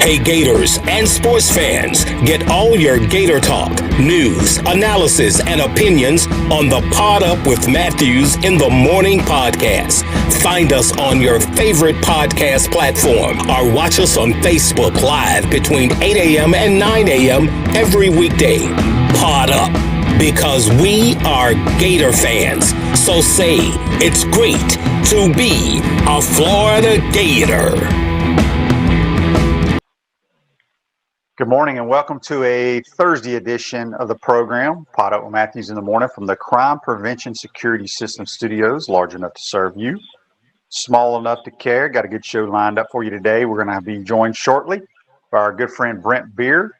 Hey Gators and sports fans, get all your Gator talk, news, analysis, and opinions on the Pod Up with Matthews in the Morning podcast. Find us on your favorite podcast platform or watch us on Facebook Live between 8 a.m. and 9 a.m. every weekday. Pod Up, because we are Gator fans. So say it's great to be a Florida Gator. Good morning and welcome to a Thursday edition of the program, Pod Up with Matthews in the Morning, from the Crime Prevention Security System Studios, large enough to serve you, small enough to care. Got a good show lined up for you today. We're going to be joined shortly by our good friend Brent Beaird,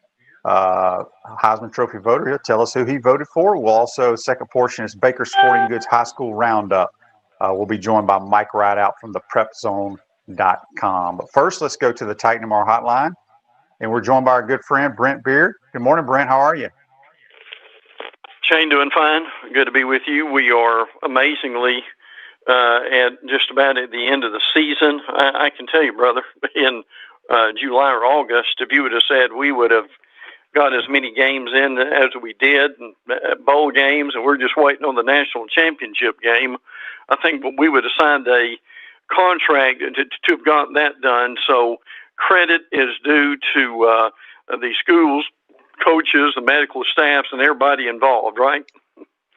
Heisman Trophy voter. He'll tell us who he voted for. We'll also, second portion is Baker Sporting Goods High School Roundup. We'll be joined by Mike Ridaught from the PrepZone.com. But first, let's go to the Titan MR hotline. And we're joined by our good friend, Brent Beaird. Good morning, Brent. How are you? Shane, doing fine. Good to be with you. We are amazingly at just about at the end of the season. I can tell you, brother, in July or August, if you would have said we would have got as many games in as we did, bowl games, and we're just waiting on the national championship game, I think we would have signed a contract to have gotten that done. So credit is due to the schools, coaches, the medical staffs, and everybody involved, right?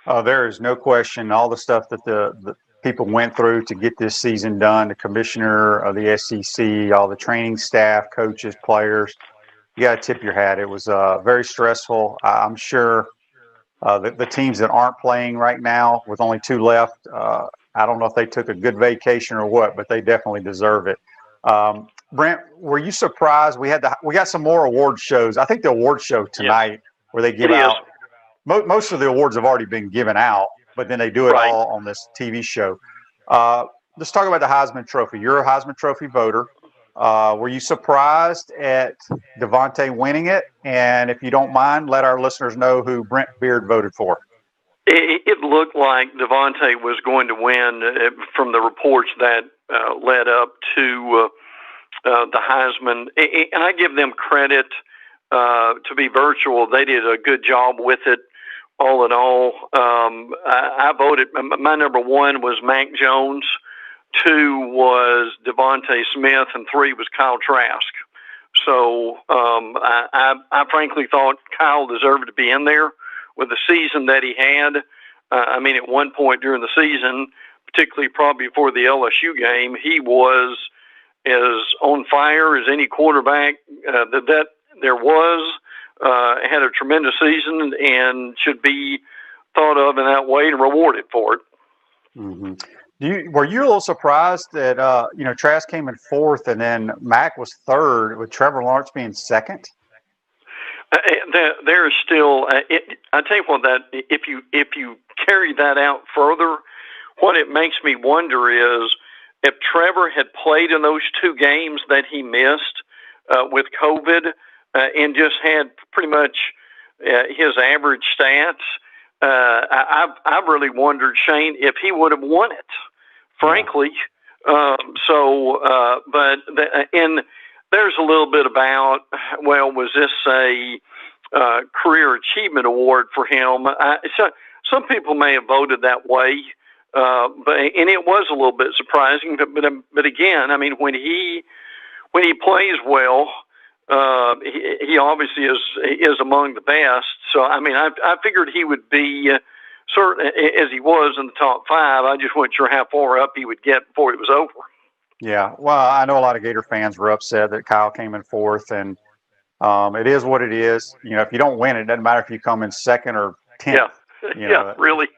Oh, there is no question. All the stuff that the people went through to get this season done, the commissioner of the SEC, all the training staff, coaches, players, you got to tip your hat. It was very stressful. I'm sure the teams that aren't playing right now with only two left, I don't know if they took a good vacation or what, but they definitely deserve it. Brent, were you surprised? We got some more award shows. I think the award show tonight where they give out most of the awards have already been given out, but then they do it all on this TV show. Let's talk about the Heisman Trophy. You're a Heisman Trophy voter. Were you surprised at Devontae winning it? And if you don't mind, let our listeners know who Brent Beaird voted for. It looked like Devontae was going to win from the reports that led up to the Heisman, and I give them credit to be virtual. They did a good job with it, all in all. I voted. My number one was Mac Jones, 2 was Devontae Smith, and 3 was Kyle Trask. So I frankly thought Kyle deserved to be in there with the season that he had. I mean, at one point during the season, particularly probably before the LSU game, he was as on fire as any quarterback that there was. Had a tremendous season and should be thought of in that way and rewarded for it. Mm-hmm. Were you a little surprised that Trask came in 4th and then Mac was 3rd with Trevor Lawrence being 2nd? There is still. I tell you what, that if you carry that out further, what it makes me wonder is if Trevor had played in those 2 games that he missed with COVID and just had pretty much his average stats, I've really wondered, Shane, if he would have won it. Frankly, and there's a little bit about, well, was this a career achievement award for him? So some people may have voted that way, and it was a little bit surprising. But again, I mean, when he plays well, he obviously is among the best. So I mean, I figured he would be certain as he was in the top 5. I just wasn't sure how far up he would get before it was over. Yeah, well, I know a lot of Gator fans were upset that Kyle came in 4th, and it is what it is. You know, if you don't win, it doesn't matter if you come in 2nd or 10th. Yeah, really.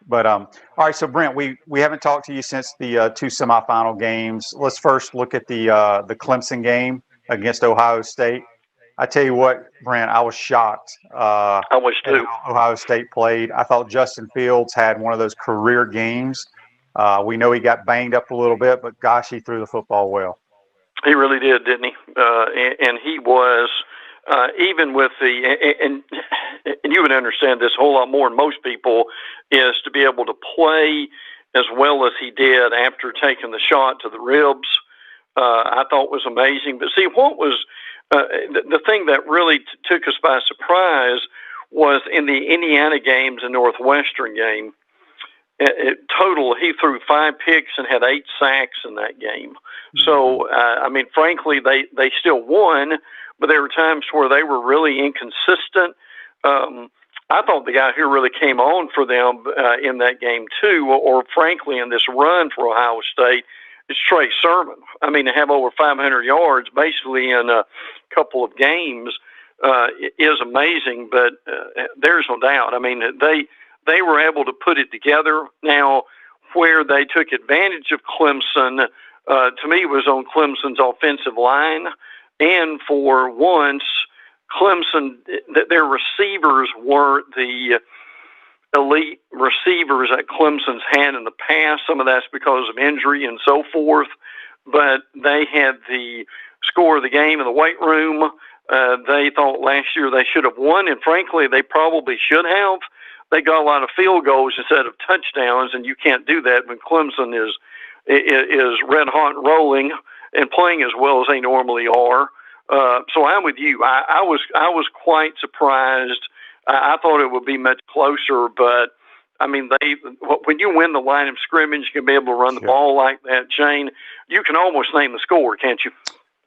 But all right, so Brent, we haven't talked to you since the 2 semifinal games. Let's first look at the Clemson game against Ohio State. I tell you what, Brent, I was shocked. I was too. Ohio State played. I thought Justin Fields had one of those career games. We know he got banged up a little bit, but gosh, he threw the football well. He really did, didn't he? And he was, even with and you would understand this a whole lot more than most people, is to be able to play as well as he did after taking the shot to the ribs. I thought was amazing. But see, what was the thing that really took us by surprise was in the Indiana games and Northwestern game. Total, he threw 5 picks and had 8 sacks in that game. Mm-hmm. So, I mean, frankly, they still won, but there were times where they were really inconsistent. I thought the guy who really came on for them in that game too, or frankly in this run for Ohio State, is Trey Sermon. I mean, to have over 500 yards basically in a couple of games is amazing, but there's no doubt. I mean, they were able to put it together. Now, where they took advantage of Clemson, to me, was on Clemson's offensive line. And for once, Clemson, their receivers weren't the elite receivers that Clemson's had in the past. Some of that's because of injury and so forth. But they had the score of the game in the weight room. They thought last year they should have won, and frankly, they probably should have. They got a lot of field goals instead of touchdowns, and you can't do that when Clemson is red hot and rolling and playing as well as they normally are. So I'm with you. I was quite surprised. I thought it would be much closer, but I mean, when you win the line of scrimmage, you can be able to run the ball like that, Shane. You can almost name the score, can't you?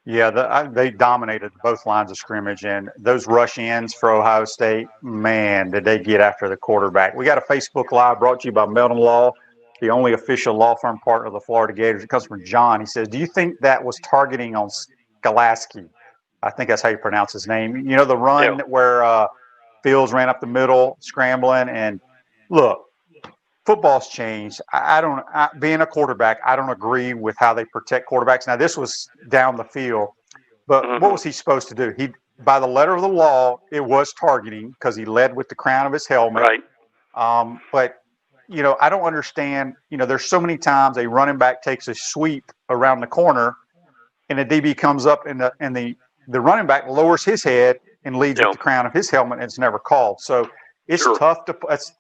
Yeah, they dominated both lines of scrimmage, and those rush ins for Ohio State, man, did they get after the quarterback. We got a Facebook Live brought to you by Melton Law, the only official law firm partner of the Florida Gators. It comes from John. He says, do you think that was targeting on Skolaski? I think that's how you pronounce his name. You know, the run where Fields ran up the middle, scrambling, and look, football's changed. Being a quarterback, I don't agree with how they protect quarterbacks. Now, this was down the field, but what was he supposed to do? By the letter of the law, it was targeting because he led with the crown of his helmet. Right. But, you know, I don't understand. You know, there's so many times a running back takes a sweep around the corner, and the DB comes up, and the running back lowers his head and leads with the crown of his helmet, and it's never called. So it's tough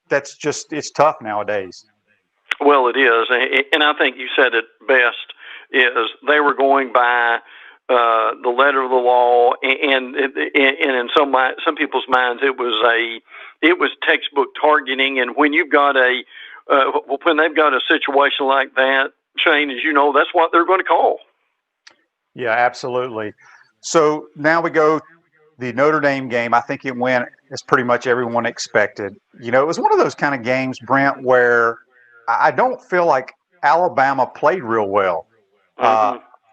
it's tough nowadays. Well, it is, and I think you said it best. Is they were going by the letter of the law, and in some people's minds, it was textbook targeting. And when you've got when they've got a situation like that, Shane, as you know, that's what they're going to call. Yeah, absolutely. So now we go the Notre Dame game. I think it went as pretty much everyone expected. You know, it was one of those kind of games, Brent, where I don't feel like Alabama played real well.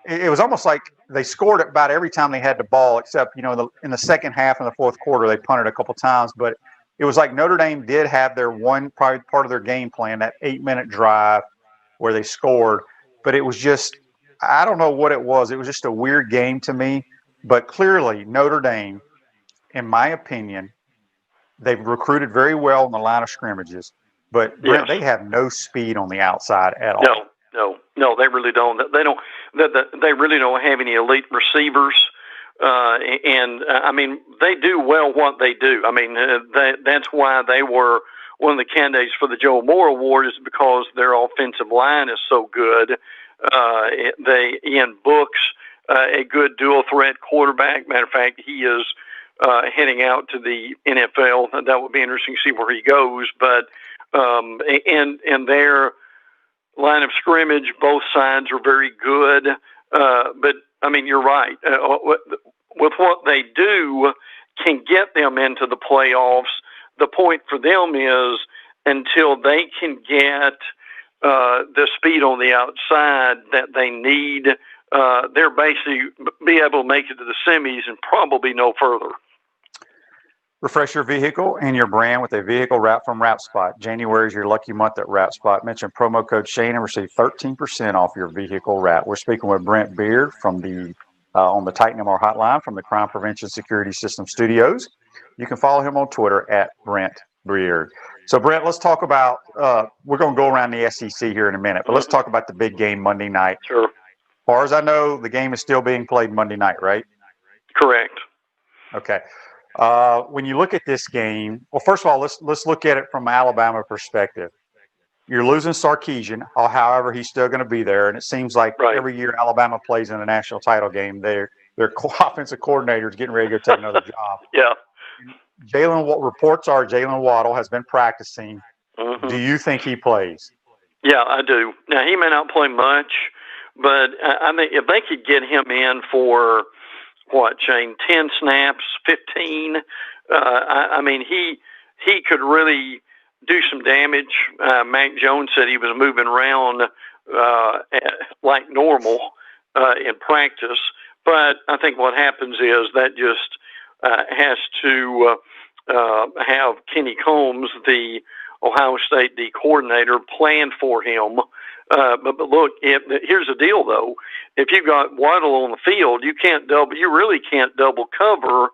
It was almost like they scored about every time they had the ball, except, you know, in the second half and the fourth quarter, they punted a couple times. But it was like Notre Dame did have their probably part of their game plan, that 8-minute drive where they scored. But it was just, I don't know what it was. It was just a weird game to me. But clearly, Notre Dame, in my opinion, they've recruited very well in the line of scrimmages. But Brent, they have no speed on the outside at all. No, they really don't. They really don't have any elite receivers. And I mean, they do well what they do. I mean, that's why they were one of the candidates for the Joe Moore Award, is because their offensive line is so good. Ian Book's a good dual threat quarterback. Matter of fact, he is heading out to the NFL. That would be interesting to see where he goes. But and their line of scrimmage, both sides are very good. But I mean, you're right. With what they do, can get them into the playoffs. The point for them is, until they can get the speed on the outside that they need, they're basically be able to make it to the semis and probably no further. Refresh your vehicle and your brand with a vehicle wrap from WrapSpot. January is your lucky month at WrapSpot. Mention promo code Shane and receive 13% off your vehicle wrap. We're speaking with Brent Beaird from on the Titan MR hotline from the Crime Prevention Security System Studios. You can follow him on Twitter at Brent Beaird. So, Brent, let's talk about we're going to go around the SEC here in a minute, but let's talk about the big game Monday night. Sure. As far as I know, the game is still being played Monday night, right? Correct. Okay. When you look at this game, well, first of all, let's look at it from an Alabama perspective. You're losing Sarkisian, however, he's still going to be there. And it seems like Right. every year Alabama plays in a national title game, their offensive coordinator is getting ready to go take another job. Yeah. Reports are Jalen Waddle has been practicing. Mm-hmm. Do you think he plays? Yeah, I do. Now, he may not play much, but I mean, if they could get him in for, what, Shane, 10 snaps, 15, I mean, he could really do some damage. Mac Jones said he was moving around like normal in practice, but I think what happens is that just has to have Kenny Combs, the Ohio State D coordinator, plan for him. But look, here's the deal though: if you've got Waddle on the field, you really can't double cover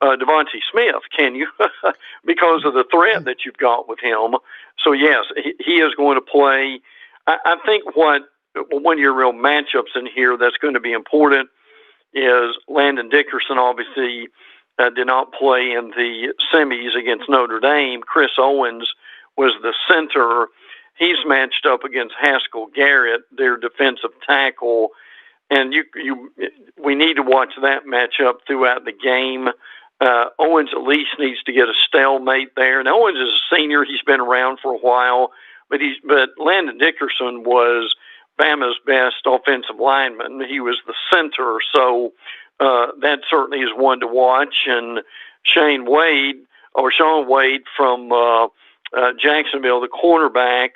Devontae Smith, can you? Because of the threat that you've got with him. So yes, he is going to play. I think one of your real matchups in here that's going to be important is Landon Dickerson. Obviously, did not play in the semis against Notre Dame. Chris Owens was the center. He's matched up against Haskell Garrett, their defensive tackle, and we need to watch that matchup throughout the game. Owens at least needs to get a stalemate there. And Owens is a senior; he's been around for a while, but Landon Dickerson was Bama's best offensive lineman. He was the center, so that certainly is one to watch. And Shaun Wade from Jacksonville, the cornerback,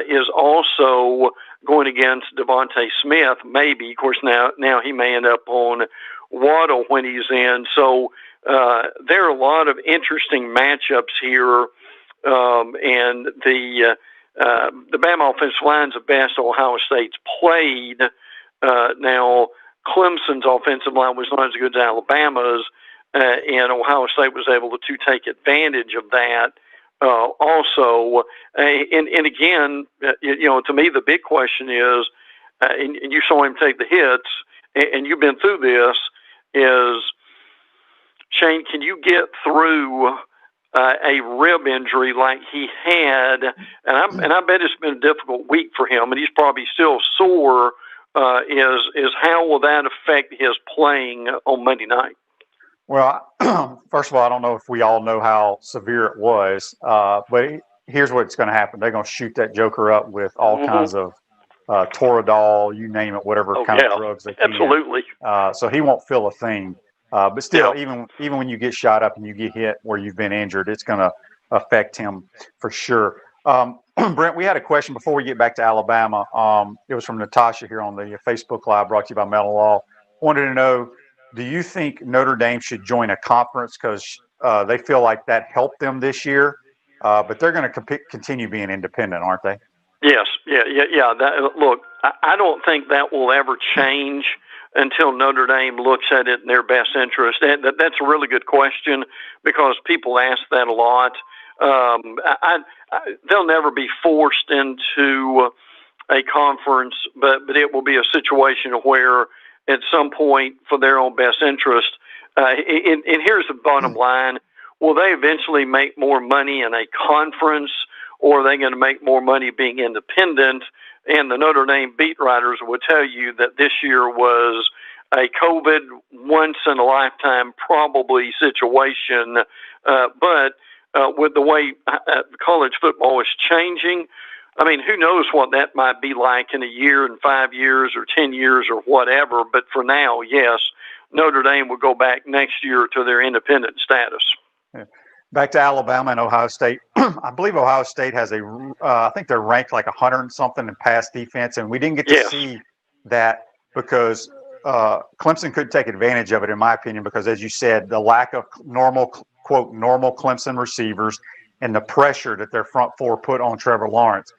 is also going against Devontae Smith. Maybe, of course, now he may end up on Waddle when he's in. So there are a lot of interesting matchups here, and the Bama offensive line's the best Ohio State's played. Now, Clemson's offensive line was not as good as Alabama's, and Ohio State was able to take advantage of that. Also, and again, to me, the big question is, and you saw him take the hits, and you've been through this, is, Shane, can you get through a rib injury like he had? And I bet it's been a difficult week for him, and he's probably still sore. Is how will that affect his playing on Monday night? Well, first of all, I don't know if we all know how severe it was, but here's what's going to happen. They're going to shoot that joker up with all kinds of Toradol, you name it, whatever of drugs they can. Absolutely. So he won't feel a thing. But still, even when you get shot up and you get hit where you've been injured, it's going to affect him for sure. Brent, we had a question before we get back to Alabama. It was from Natasha here on the Facebook Live, brought to you by Metal Law. Wanted to know, do you think Notre Dame should join a conference because they feel like that helped them this year? But they're going to continue being independent, aren't they? Yes. Yeah. Look, I don't think that will ever change until Notre Dame looks at it in their best interest. That's a really good question because people ask that a lot. They'll never be forced into a conference, but it will be a situation where at some point for their own best interest, and here's the bottom line, will they eventually make more money in a conference, or are they going to make more money being independent? And the Notre Dame beat writers would tell you that this year was a COVID once-in-a-lifetime probably situation. But with the way college football is changing, I mean, who knows what that might be like in a year and 5 years or 10 years or whatever. But for now, yes, Notre Dame will go back next year to their independent status. Yeah. Back to Alabama and Ohio State. I believe Ohio State has I think they're ranked like 100 and something in pass defense, and we didn't get to see that because Clemson couldn't take advantage of it, in my opinion, because as you said, the lack of quote normal Clemson receivers and the pressure that their front four put on Trevor Lawrence.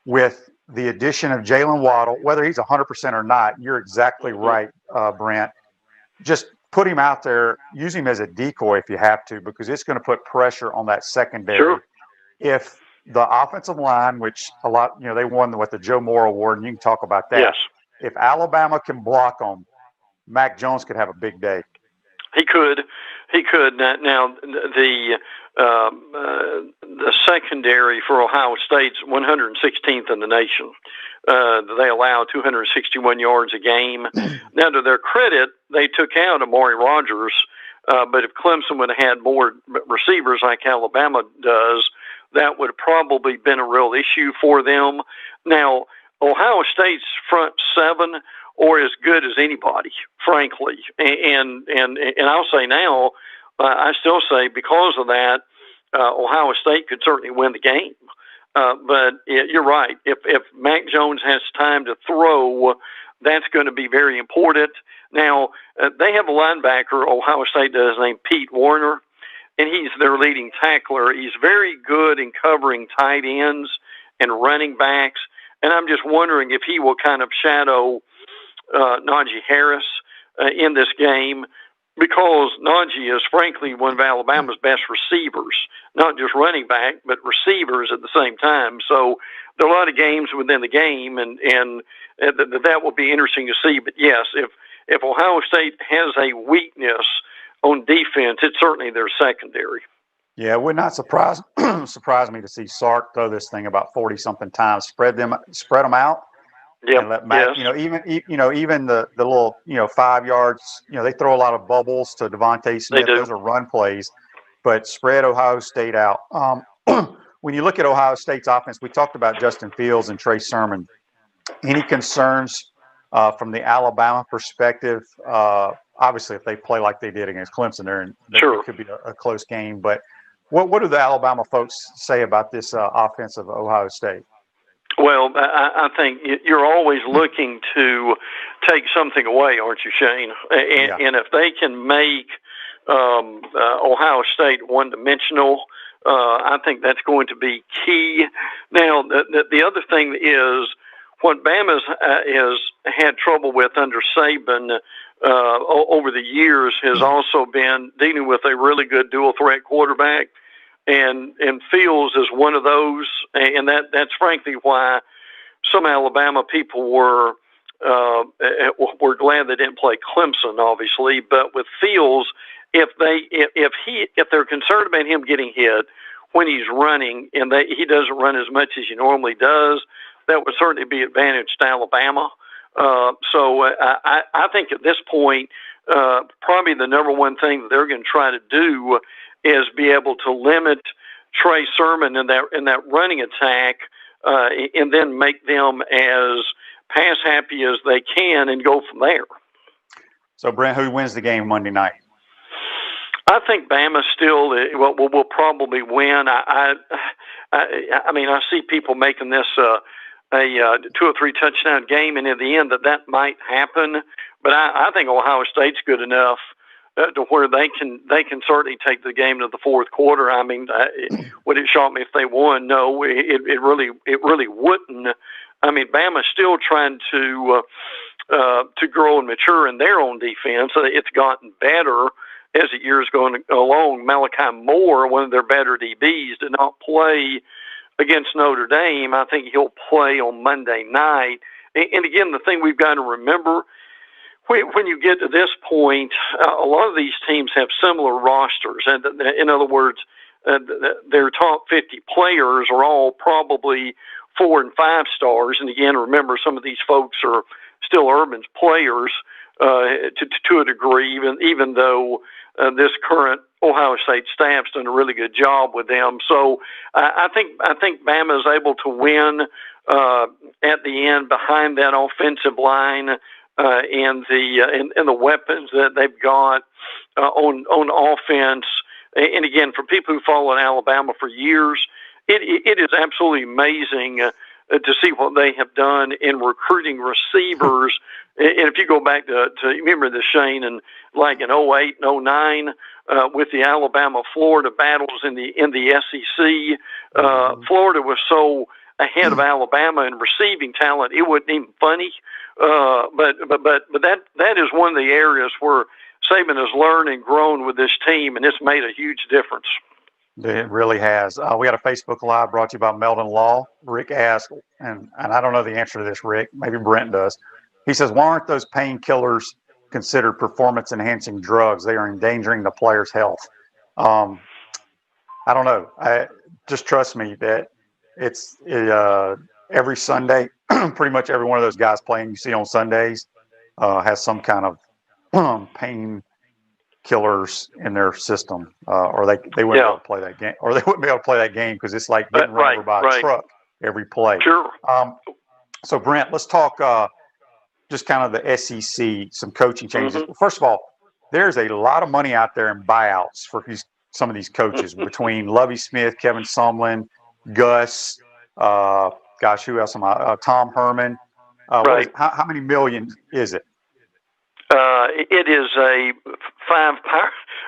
With the addition of Jalen Waddle, whether he's 100% or not, you're exactly right, Brent. Just put him out there, use him as a decoy if you have to, because it's going to put pressure on that secondary. Sure. If the offensive line, which a lot, they won the Joe Moore Award, and you can talk about that. Yes. If Alabama can block them, Mac Jones could have a big day. He could. He could. Now the secondary for Ohio State's 116th in the nation. They allow 261 yards a game. Now, to their credit, they took out Amari Rogers, but if Clemson would have had more receivers like Alabama does, that would have probably been a real issue for them. Now, Ohio State's front seven are as good as anybody, frankly. And I'll say now, I still say because of that, Ohio State could certainly win the game. But you're right. If Mac Jones has time to throw, that's going to be very important. Now, they have a linebacker, Ohio State does, named Pete Warner, and he's their leading tackler. He's very good in covering tight ends and running backs. And I'm just wondering if he will kind of shadow Najee Harris in this game, because Najee is frankly one of Alabama's best receivers, not just running back, but receivers at the same time. So there are a lot of games within the game, and that will be interesting to see. But yes, if Ohio State has a weakness on defense, it's certainly their secondary. Yeah, it would not surprise me to see Sark throw this thing about 40-something times, spread them out. Yep. And let Mac, Yes. even the little 5 yards, they throw a lot of bubbles to Devontae Smith. Those are run plays, but spread Ohio State out. When you look at Ohio State's offense, we talked about Justin Fields and Trey Sermon. Any concerns from the Alabama perspective? Obviously, if they play like they did against Clemson, it could be a close game. But what do the Alabama folks say about this offense of Ohio State? Well, I think you're always looking to take something away, aren't you, Shane? And if they can make Ohio State one-dimensional, I think that's going to be key. Now, the other thing is what Bama's has had trouble with under Saban over the years has also been dealing with a really good dual-threat quarterback. And Fields is one of those, and that's frankly why some Alabama people were glad they didn't play Clemson, obviously. But with Fields, if they're concerned about him getting hit when he's running, and he doesn't run as much as he normally does, that would certainly be an advantage to Alabama. So I think at this point, probably the number one thing that they're going to try to do is be able to limit Trey Sermon in that running attack, and then make them as pass happy as they can and go from there. So, Brent, who wins the game Monday night? I think Bama still will probably win. I mean, I see people making this a 2 or 3 touchdown game, and in the end that might happen. But I think Ohio State's good enough to where they can certainly take the game to the fourth quarter. I mean, would it shock me if they won? No, it really wouldn't. I mean, Bama's still trying to grow and mature in their own defense. It's gotten better as the years going along. Malachi Moore, one of their better DBs, did not play against Notre Dame. I think he'll play on Monday night. And again, the thing we've got to remember, when you get to this point, a lot of these teams have similar rosters. And in other words, their top 50 players are all probably 4 and 5 stars. And again, remember, some of these folks are still Urban's players to a degree, even though this current Ohio State staff's done a really good job with them. So I think Bama is able to win at the end behind that offensive line and the weapons that they've got on offense. And again, for people who followed Alabama for years, it is absolutely amazing to see what they have done in recruiting receivers. And if you go back to remember the Shane, and like in 08 and 09 with the Alabama-Florida battles in the SEC, Florida was so ahead of Alabama in receiving talent, it wasn't even funny. But that is one of the areas where Saban has learned and grown with this team, and it's made a huge difference. It really has. We got a Facebook Live brought to you by Meldon Law. Rick asked, and I don't know the answer to this, Rick. Maybe Brent does. He says, why aren't those painkillers considered performance-enhancing drugs. They are endangering the player's health. I don't know. Just trust me that it's every Sunday, pretty much every one of those guys playing you see on Sundays has some kind of pain killers in their system, or they wouldn't be able to play that game, or they wouldn't be able to play that game because it's like getting run over by a truck every play. Sure. So Brent, let's talk just kind of the SEC, some coaching changes. Mm-hmm. First of all, there's a lot of money out there in buyouts for some of these coaches between Lovie Smith, Kevin Sumlin, Gus, who else am I? Tom Herman. Right. How many million is it? It is a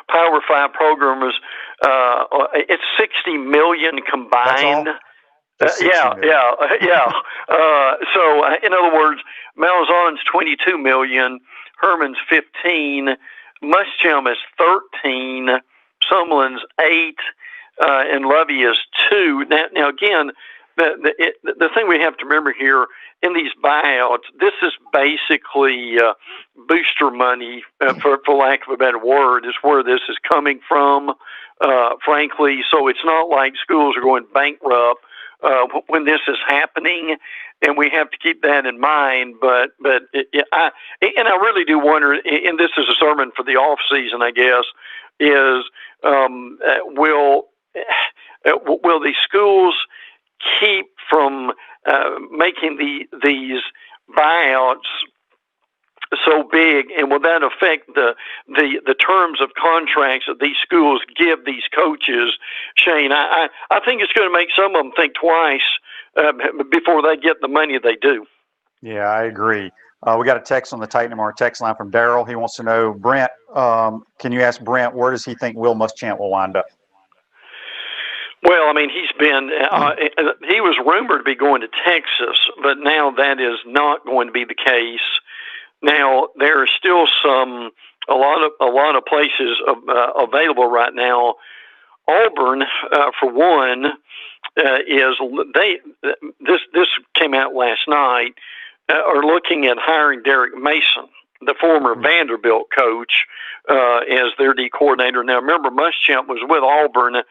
Power 5 programmers. It's 60 million combined. That's all? Yeah. So in other words, Malzahn's 22 million, Herman's 15, Muschamp is 13, Sumlin's 8, and Lovie is 2. Now again, the thing we have to remember here in these buyouts, this is basically booster money, for lack of a better word, is where this is coming from, frankly. So it's not like schools are going bankrupt when this is happening, and we have to keep that in mind. But I really do wonder, and this is a sermon for the off season, I guess, is will the schools keep from making these buyouts so big, and will that affect the terms of contracts that these schools give these coaches? Shane, I think it's going to make some of them think twice before they get the money they do. Yeah, I agree. We got a text on the Titan MR text line from Daryl. He wants to know, Brent, can you ask Brent, where does he think Will Muschamp will wind up? Well, I mean, he's been, he was rumored to be going to Texas, but now that is not going to be the case. Now, there are still a lot of places available right now. Auburn, for one, this came out last night, are looking at hiring Derek Mason, the former Vanderbilt coach, as their D coordinator. Now, remember, Muschamp was with Auburn.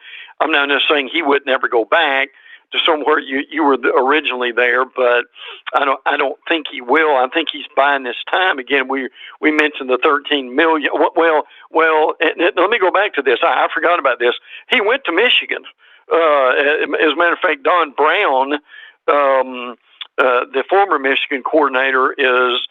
I'm not just saying he would never go back to somewhere you were originally there, but I don't think he will. I think he's buying this time. Again, we mentioned the $13 million. Well, let me go back to this. I forgot about this. He went to Michigan. As a matter of fact, Don Brown, the former Michigan coordinator, is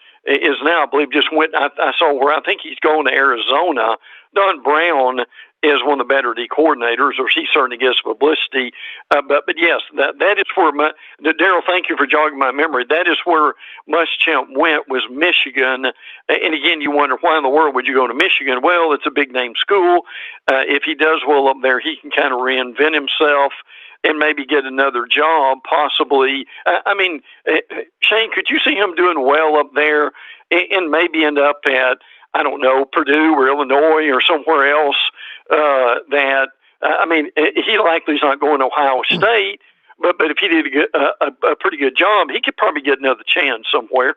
now, I believe, just went. I saw where I think he's going to Arizona. Don Brown is one of the better D coordinators, or he certainly gets publicity. But yes, that is where Daryl. Thank you for jogging my memory. That is where Muschamp went, was Michigan. And again, you wonder, why in the world would you go to Michigan? Well, it's a big name school. If he does well up there, he can kind of reinvent himself and maybe get another job, possibly. I mean, Shane, could you see him doing well up there and maybe end up at, I don't know, Purdue or Illinois or somewhere else? He likely is not going to Ohio State, but if he did a pretty good job, he could probably get another chance somewhere.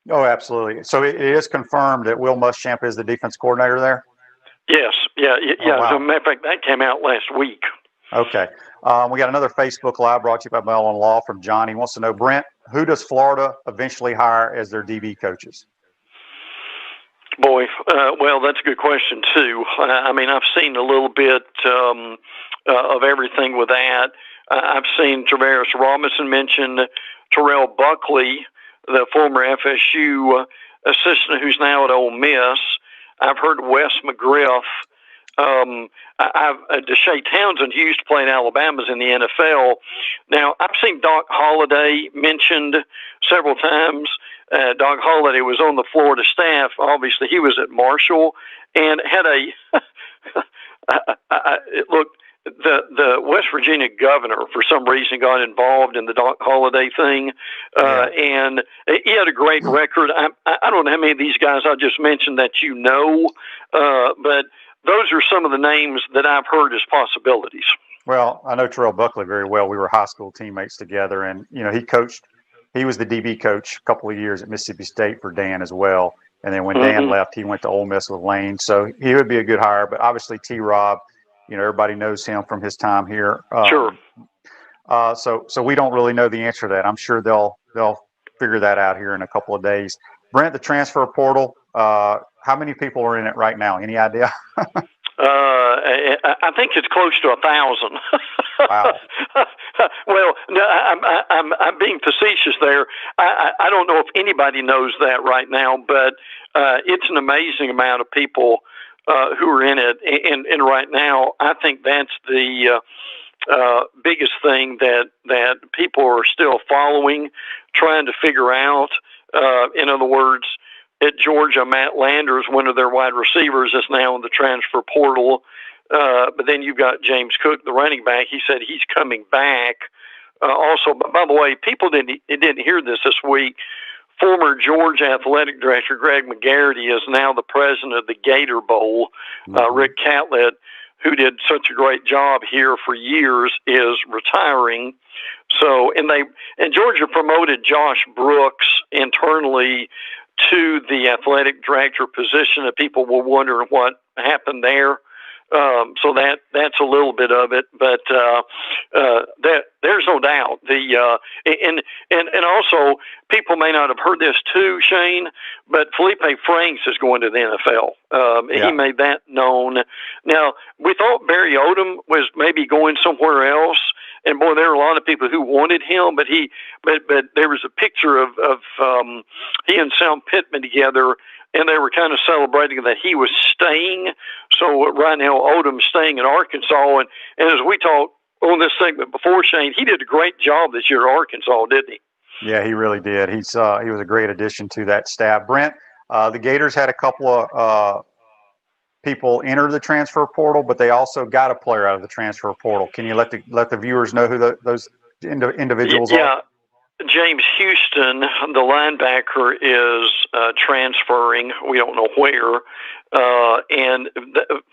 Oh, absolutely. So it is confirmed that Will Muschamp is the defense coordinator there? Yes. Yeah. Oh, wow. As a matter of fact, that came out last week. Okay. We got another Facebook Live brought to you by Mellon Law from John. He wants to know, Brent, who does Florida eventually hire as their DB coaches? Boy, well, that's a good question, too. I mean, I've seen a little bit of everything with that. I've seen Travaris Robinson mention Terrell Buckley, the former FSU assistant who's now at Ole Miss. I've heard Wes McGriff. Deshae Townsend, who used to play in Alabama's in the NFL. Now, I've seen Doc Holliday mentioned several times. Doc Holliday was on the Florida staff. Obviously, he was at Marshall and had the West Virginia governor, for some reason, got involved in the Doc Holliday thing, and he had a great record. I don't know how many of these guys I just mentioned that you know, but those are some of the names that I've heard as possibilities. Well, I know Terrell Buckley very well. We were high school teammates together, and he was the DB coach a couple of years at Mississippi State for Dan as well. And then when Dan left, he went to Ole Miss with Lane. So he would be a good hire. But obviously T-Rob, everybody knows him from his time here. Sure. So we don't really know the answer to that. I'm sure they'll figure that out here in a couple of days. Brent, the transfer portal, how many people are in it right now? Any idea? I think it's close to 1,000. Wow. Well, no, I'm being facetious there. I don't know if anybody knows that right now, but it's an amazing amount of people who are in it. And right now, I think that's the biggest thing that people are still following, trying to figure out. In other words, at Georgia, Matt Landers, one of their wide receivers, is now in the transfer portal. But then you've got James Cook, the running back. He said he's coming back. Also, by the way, people didn't hear this week. Former Georgia athletic director Greg McGarity is now the president of the Gator Bowl. Rick Catlett, who did such a great job here for years, is retiring. So, and Georgia promoted Josh Brooks internally to the athletic director position, and people were wondering what happened there. So that's a little bit of it, but there's no doubt. And also people may not have heard this too, Shane, but Felipe Franks is going to the NFL. He made that known. Now we thought Barry Odom was maybe going somewhere else, and boy, there were a lot of people who wanted him, but there was a picture of he and Sam Pittman together. And they were kind of celebrating that he was staying. So right now, Odom's staying in Arkansas. And as we talked on this segment before, Shane, he did a great job this year at Arkansas, didn't he? Yeah, he really did. He was a great addition to that staff. Brent, the Gators had a couple of people enter the transfer portal, but they also got a player out of the transfer portal. Can you let the viewers know who those individuals are? James Houston, the linebacker, is transferring. We don't know where. And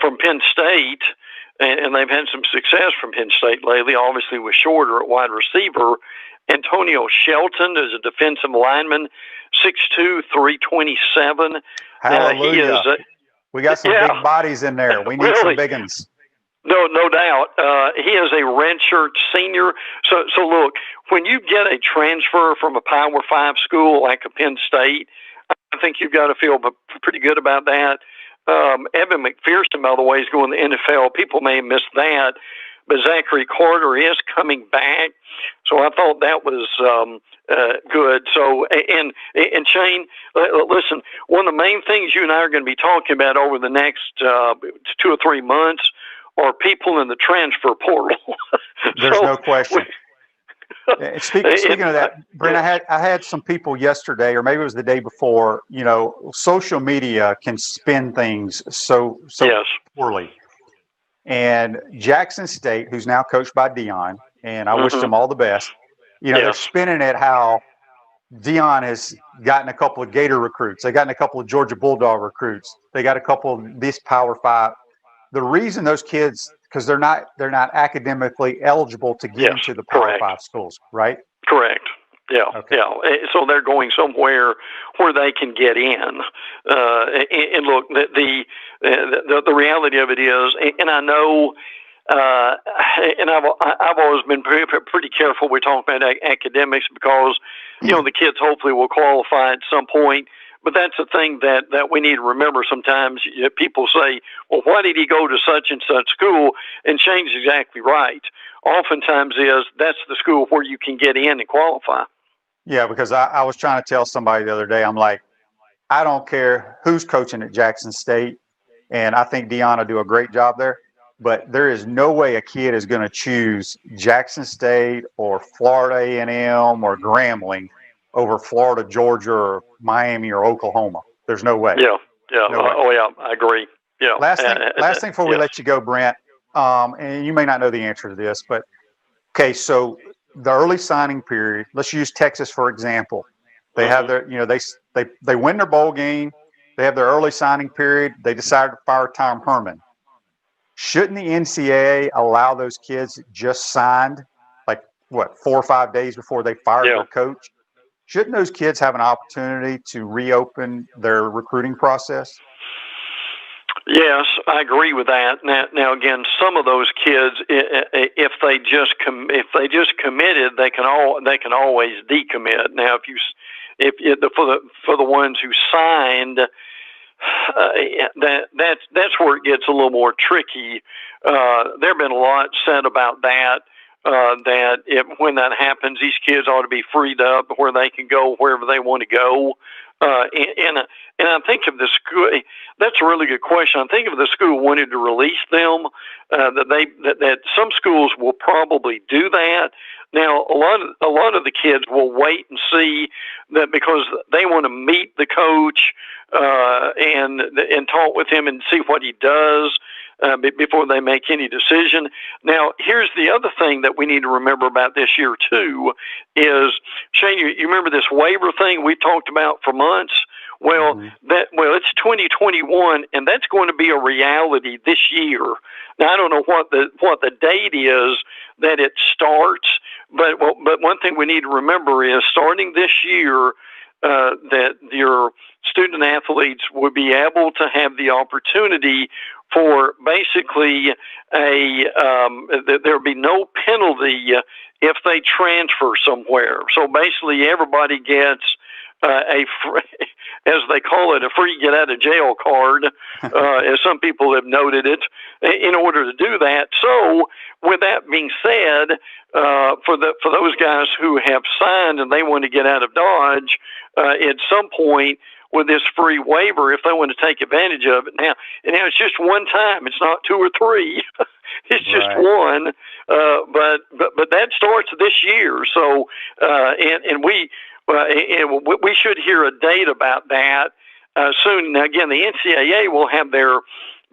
from Penn State, and they've had some success from Penn State lately, obviously with Shorter at wide receiver. Antonio Shelton is a defensive lineman, 6'2", 327. Hallelujah. We got some big bodies in there. We need some big ones. No doubt. He is a redshirt senior. So look, when you get a transfer from a Power 5 school like a Penn State, I think you've got to feel pretty good about that. Evan McPherson, by the way, is going to the NFL. People may have missed that, but Zachary Carter is coming back. So I thought that was good. So, and Shane, listen, one of the main things you and I are going to be talking about over the next 2 or 3 months are people in the transfer portal. There's no question. Speaking of that, Brent, I had some people yesterday, or maybe it was the day before. Social media can spin things so poorly. And Jackson State, who's now coached by Dion, and I wish them all the best. They're spinning it how Dion has gotten a couple of Gator recruits. They gotten a couple of Georgia Bulldog recruits. They got a couple of this Power 5. The reason those kids, because they're not academically eligible to get into the Power 5 schools, right? Correct. Yeah. So they're going somewhere where they can get in. And look, the reality of it is, and I know, and I've always been pretty careful. We talk about academics because the kids hopefully will qualify at some point. But that's the thing that we need to remember sometimes. People say, well, why did he go to such and such school? And Shane's exactly right. Oftentimes that's the school where you can get in and qualify. Yeah, because I was trying to tell somebody the other day, I'm like, I don't care who's coaching at Jackson State, and I think Dion will do a great job there, but there is no way a kid is going to choose Jackson State or Florida A&M or Grambling over Florida, Georgia, or Miami, or Oklahoma. There's no way. Yeah. No way. Oh, yeah, I agree. Yeah. Last thing before we let you go, Brent, and you may not know the answer to this, but, okay, so the early signing period, let's use Texas, for example. They have their, they win their bowl game. They have their early signing period. They decide to fire Tom Herman. Shouldn't the NCAA allow those kids just signed, 4 or 5 days before they fired their coach? shouldn't those kids have an opportunity to reopen their recruiting process? Yes, I agree with that. Now again, some of those kids, if they just committed, they can always decommit. Now, for the ones who signed, that's where it gets a little more tricky. There have been a lot said about that. When that happens, these kids ought to be freed up where they can go wherever they want to go. And I think if the school, that's a really good question. I think if the school wanted to release them, that some schools will probably do that. Now, a lot of the kids will wait and see that because they want to meet the coach and talk with him and see what he does before they make any decision. Now, here's the other thing that we need to remember about this year too is, Shane, you remember this waiver thing we talked about for months? Well, it's 2021, and that's going to be a reality this year. Now, I don't know what the date is that it starts, but one thing we need to remember is starting this year, that your student athletes will be able to have the opportunity for basically there'll be no penalty if they transfer somewhere. So basically, everybody gets as they call it, a free get out of jail card, as some people have noted it, in order to do that. So, with that being said, for those guys who have signed and they want to get out of Dodge, at some point with this free waiver, if they want to take advantage of it now it's just one time. It's not two or three. It's just one. But that starts this year. So, and we should hear a date about that soon. Now, again, the NCAA will have their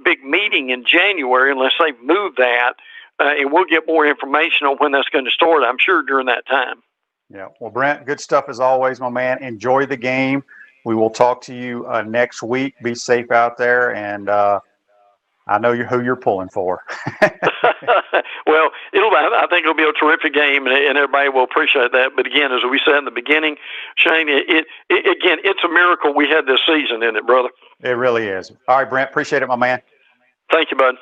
big meeting in January unless they've moved that, and we'll get more information on when that's going to start, I'm sure, during that time. Yeah. Well, Brent, good stuff as always, my man. Enjoy the game. We will talk to you next week. Be safe out there, and I know who you're pulling for. Well, I think it'll be a terrific game, and everybody will appreciate that. But again, as we said in the beginning, Shane, it's a miracle we had this season, isn't it, brother? It really is. All right, Brent, appreciate it, my man. Thank you, bud.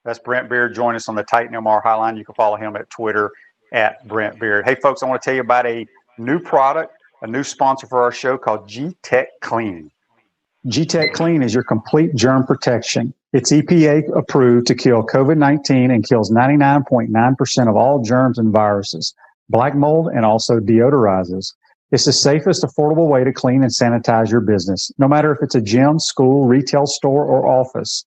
That's Brent Beaird. Join us on the Titan MR Highline. You can follow him at Twitter at Brent Beaird. Hey, folks, I want to tell you about a new product, a new sponsor for our show called G-Tech Clean. G-Tech Clean is your complete germ protection. It's EPA approved to kill COVID-19 and kills 99.9% of all germs and viruses, black mold, and also deodorizes. It's the safest, affordable way to clean and sanitize your business, no matter if it's a gym, school, retail store, or office.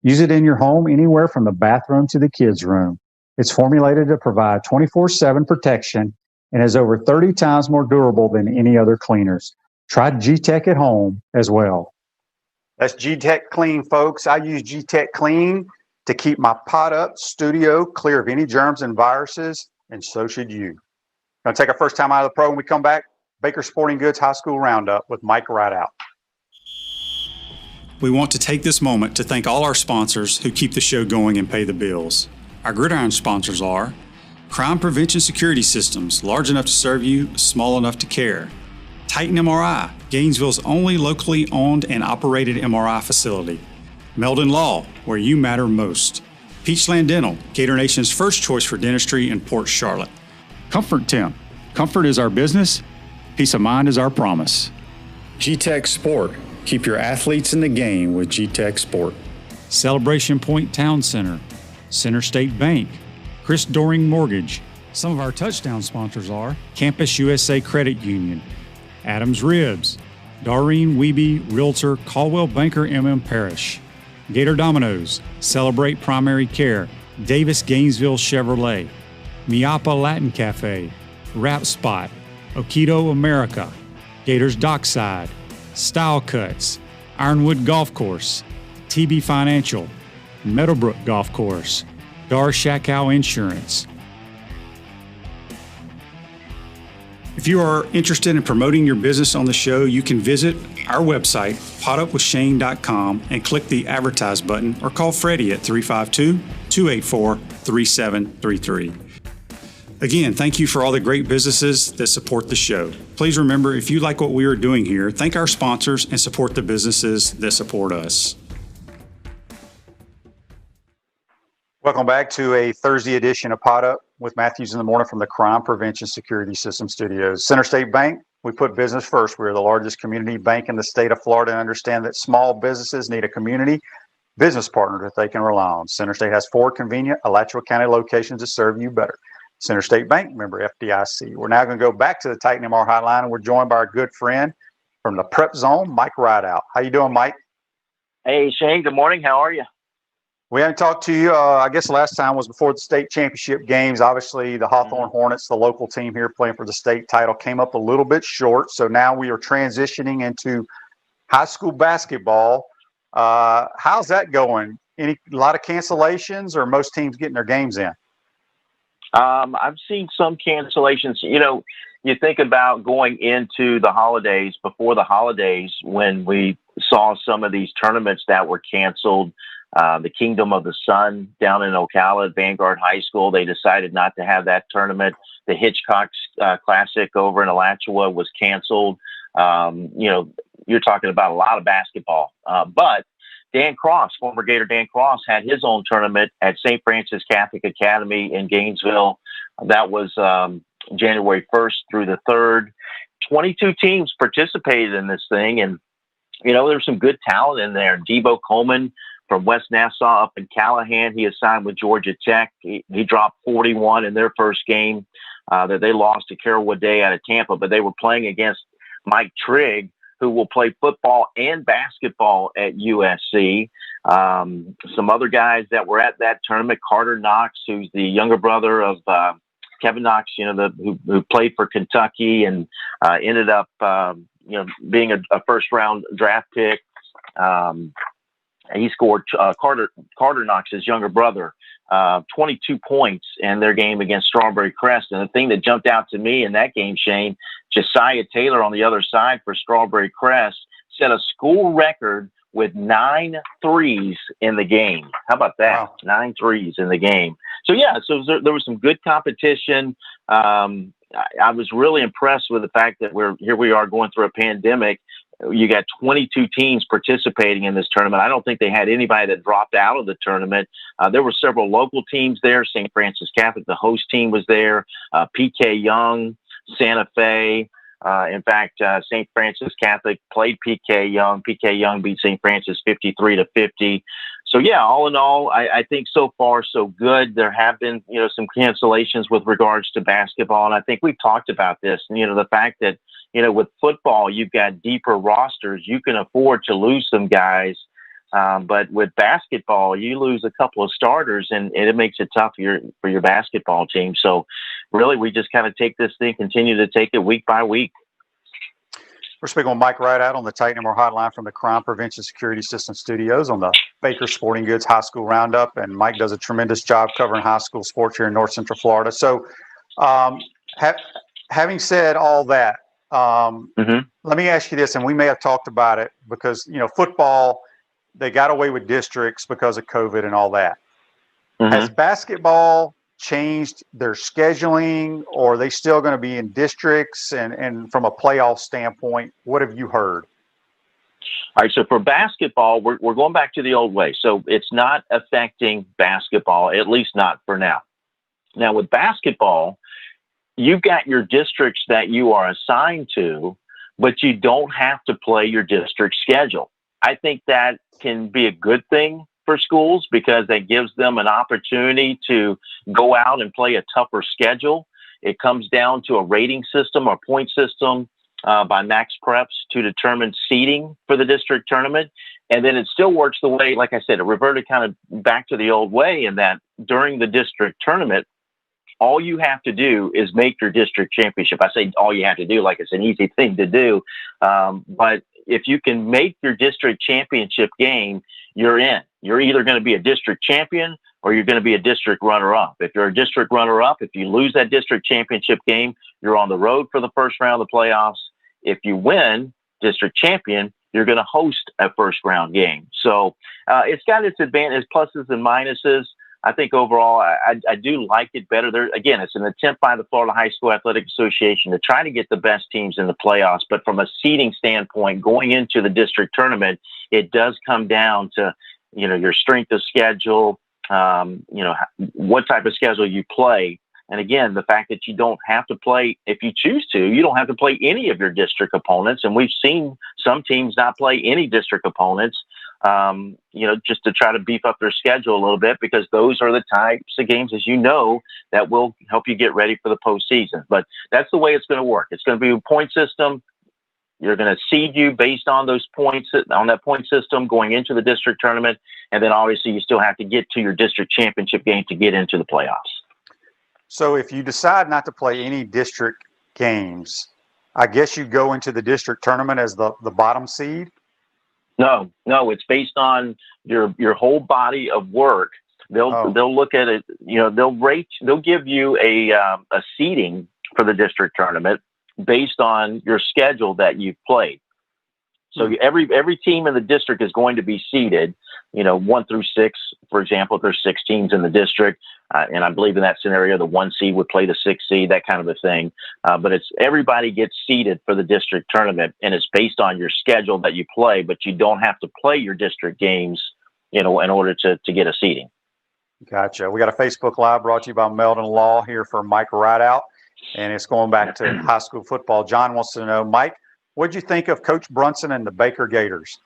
Use it in your home, anywhere from the bathroom to the kids' room. It's formulated to provide 24/7 protection and is over 30 times more durable than any other cleaners. Try G-Tech at home as well. That's G-Tech Clean, folks. I use G-Tech Clean to keep my pot-up studio clear of any germs and viruses, and so should you. Going to take our first time out of the program. When we come back, Baker Sporting Goods High School Roundup with Mike Ridaught. We want to take this moment to thank all our sponsors who keep the show going and pay the bills. Our Gridiron sponsors are Crime Prevention Security Systems, large enough to serve you, small enough to care. Titan MRI, Gainesville's only locally owned and operated MRI facility. Meldon Law, where you matter most. Peachland Dental, Gator Nation's first choice for dentistry in Port Charlotte. Comfort Temp, comfort is our business, peace of mind is our promise. G-Tech Sport, keep your athletes in the game with G-Tech Sport. Celebration Point Town Center, Center State Bank, Chris Doring Mortgage. Some of our touchdown sponsors are Campus USA Credit Union, Adams Ribs, Doreen Wiebe Realtor, Caldwell Banker MM Parrish, Gator Dominoes, Celebrate Primary Care, Davis Gainesville Chevrolet, Miapa Latin Cafe, Rap Spot, Okido America, Gators Dockside, Style Cuts, Ironwood Golf Course, TB Financial, Meadowbrook Golf Course, Dar Shakow Insurance. If you are interested in promoting your business on the show, you can visit our website, potupwithshane.com, and click the Advertise button or call Freddie at 352-284-3733. Again, thank you for all the great businesses that support the show. Please remember, if you like what we are doing here, thank our sponsors and support the businesses that support us. Welcome back to a Thursday edition of Pot Up with Matthews in the Morning from the Crime Prevention Security System Studios. Center State Bank, we put business first. We're the largest community bank in the state of Florida and understand that small businesses need a community business partner that they can rely on. Center State has 4 convenient Alachua County locations to serve you better. Center State Bank, member FDIC. We're now going to go back to the Titan MR hotline, and we're joined by our good friend from the Prep Zone, Mike Ridaught. How you doing, Mike? Hey, Shane. Good morning. How are you? We haven't talked to you. I guess the last time was before the state championship games. Obviously, the Hawthorne Hornets, the local team here playing for the state title, came up a little bit short. So now we are transitioning into high school basketball. How's that going? A lot of cancellations, or most teams getting their games in? I've seen some cancellations. You know, you think about going into the holidays, before the holidays, when we saw some of these tournaments that were canceled. The Kingdom of the Sun down in Ocala at Vanguard High School, they decided not to have that tournament. The Hitchcock Classic over in Alachua was canceled. You know, you're talking about a lot of basketball. But Dan Cross, former Gator Dan Cross, had his own tournament at St. Francis Catholic Academy in Gainesville. That was January 1st through the 3rd. 22 teams participated in this thing, and, you know, there's some good talent in there. Debo Coleman from West Nassau up in Callahan, he is signed with Georgia Tech. He dropped 41 in their first game that they lost to Carrollwood Day out of Tampa, but they were playing against Mike Trigg, who will play football and basketball at USC. Some other guys that were at that tournament, Carter Knox, who's the younger brother of Kevin Knox, you know, who played for Kentucky and ended up, you know, being a first-round draft pick. He scored, Carter Knox's younger brother, 22 points in their game against Strawberry Crest. And the thing that jumped out to me in that game, Shane, Josiah Taylor on the other side for Strawberry Crest set a school record with 9 threes in the game. How about that? Wow. 9 threes in the game. So, yeah, there was some good competition. I was really impressed with the fact that here we are going through a pandemic. You got 22 teams participating in this tournament. I don't think they had anybody that dropped out of the tournament. There were several local teams there. St. Francis Catholic, the host team, was there. PK Young, Santa Fe. In fact, St. Francis Catholic played PK Young. PK Young beat St. Francis 53-50. So, yeah, all in all, I think so far so good. There have been, you know, some cancellations with regards to basketball, and I think we've talked about this. And, you know, the fact that, you know, with football, you've got deeper rosters. You can afford to lose some guys. But with basketball, you lose a couple of starters, and it makes it tough for your basketball team. So really, we just kind of take this thing, continue to take it week by week. We're speaking with Mike Ridaught on the Titan MR hotline from the Crime Prevention Security System Studios on the Baker Sporting Goods High School Roundup. And Mike does a tremendous job covering high school sports here in North Central Florida. So having said all that, let me ask you this, and we may have talked about it because, you know, football, they got away with districts because of COVID and all that. Has basketball changed their scheduling, or are they still going to be in districts? And from a playoff standpoint, what have you heard? All right, so for basketball, we're going back to the old way. So it's not affecting basketball, at least not for now. Now, with basketball, you've got your districts that you are assigned to, but you don't have to play your district schedule. I think that can be a good thing for schools because that gives them an opportunity to go out and play a tougher schedule. It comes down to a rating system or point system by Max Preps to determine seeding for the district tournament. And then it still works the way, like I said, it reverted kind of back to the old way in that during the district tournament, all you have to do is make your district championship. I say all you have to do like it's an easy thing to do. But if you can make your district championship game, you're in. You're either going to be a district champion or you're going to be a district runner-up. If you're a district runner-up, if you lose that district championship game, you're on the road for the first round of the playoffs. If you win district champion, you're going to host a first round game. So it's got its advantages, pluses and minuses. I think overall, I do like it better. There again, it's an attempt by the Florida High School Athletic Association to try to get the best teams in the playoffs. But from a seeding standpoint, going into the district tournament, it does come down to, your strength of schedule, what type of schedule you play. And again, the fact that you don't have to play, if you choose to, you don't have to play any of your district opponents. And we've seen some teams not play any district opponents, just to try to beef up their schedule a little bit, because those are the types of games, as you know, that will help you get ready for the postseason. But that's the way it's going to work. It's going to be a point system. You're going to seed you based on those points, on that point system going into the district tournament. And then obviously you still have to get to your district championship game to get into the playoffs. So if you decide not to play any district games, I guess you go into the district tournament as the bottom seed? No, it's based on your whole body of work. They'll look at it, they'll give you a seeding for the district tournament based on your schedule that you've played. So every team in the district is going to be seeded, 1 through 6, for example, if there's 6 teams in the district. And I believe in that scenario, the 1 seed would play the 6 seed, that kind of a thing. But everybody gets seeded for the district tournament, and it's based on your schedule that you play, but you don't have to play your district games, in order to get a seeding. Gotcha. We got a Facebook Live brought to you by Meldon Law here for Mike Ridaught, and it's going back to high school football. John wants to know, Mike, what'd you think of Coach Brunson and the Baker Gators?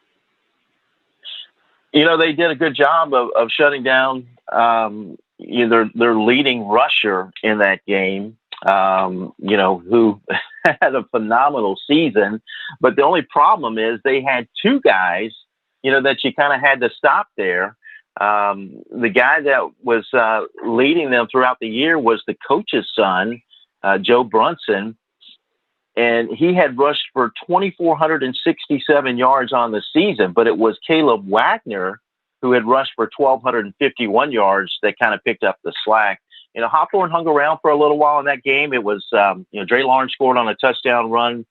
They did a good job of shutting down their leading rusher in that game, who had a phenomenal season. But the only problem is they had 2 guys, that you kind of had to stop there. The guy that was leading them throughout the year was the coach's son, Joe Brunson. And he had rushed for 2,467 yards on the season, but it was Caleb Wagner who had rushed for 1,251 yards that kind of picked up the slack. Hawthorne hung around for a little while in that game. It was, Dre Lawrence scored on a touchdown run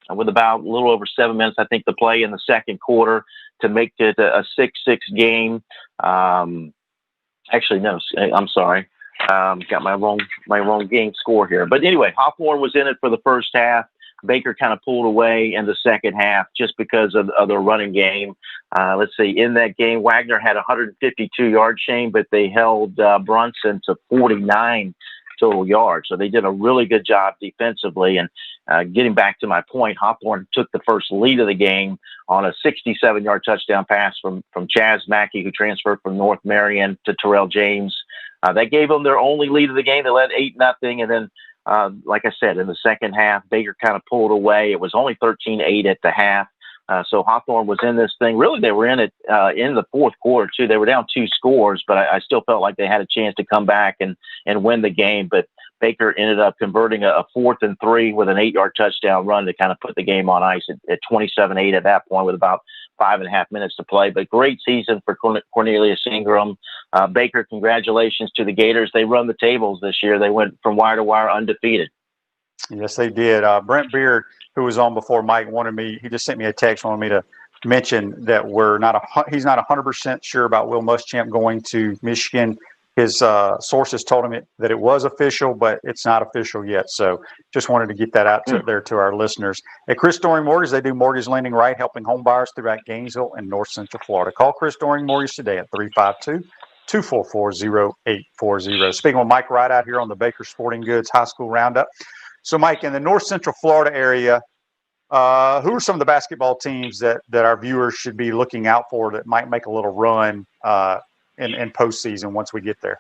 with about a little over 7 minutes, I think, to play in the second quarter to make it a 6-6 game. Actually, no, I'm sorry. Got my wrong game score here. But anyway, Hawthorne was in it for the first half. Baker kind of pulled away in the second half just because of the running game. Let's see, in that game, Wagner had 152 yards, Shane, but they held Brunson to 49 total yards. So they did a really good job defensively. And getting back to my point, Hawthorne took the first lead of the game on a 67-yard touchdown pass from Chaz Mackey, who transferred from North Marion, to Terrell James. That gave them their only lead of the game. They led 8-0, and then like I said, in the second half, Baker kind of pulled away. It was only 13-8 at the half. So Hawthorne was in this thing. Really, they were in it in the fourth quarter, too. They were down 2 scores, but I still felt like they had a chance to come back and win the game. But Baker ended up converting a 4th and 3 with an 8-yard touchdown run to kind of put the game on ice at 27-8 at that point with about 5.5 minutes to play. But great season for Cornelius Ingram. Baker, congratulations to the Gators. They run the tables this year. They went from wire to wire undefeated. Yes, they did. Brent Beaird, who was on before Mike, he just sent me a text, wanted me to mention that he's not 100% sure about Will Muschamp going to Michigan. His sources told him that it was official, but it's not official yet. So just wanted to get that out there to our listeners. At Chris Doring Mortgage, they do mortgage lending right, helping home buyers throughout Gainesville and North Central Florida. Call Chris Doring Mortgage today at 352-244-0840. Speaking with Mike Ridaught here on the Baker Sporting Goods High School Roundup. So, Mike, in the North Central Florida area, who are some of the basketball teams that our viewers should be looking out for that might make a little run in postseason once we get there?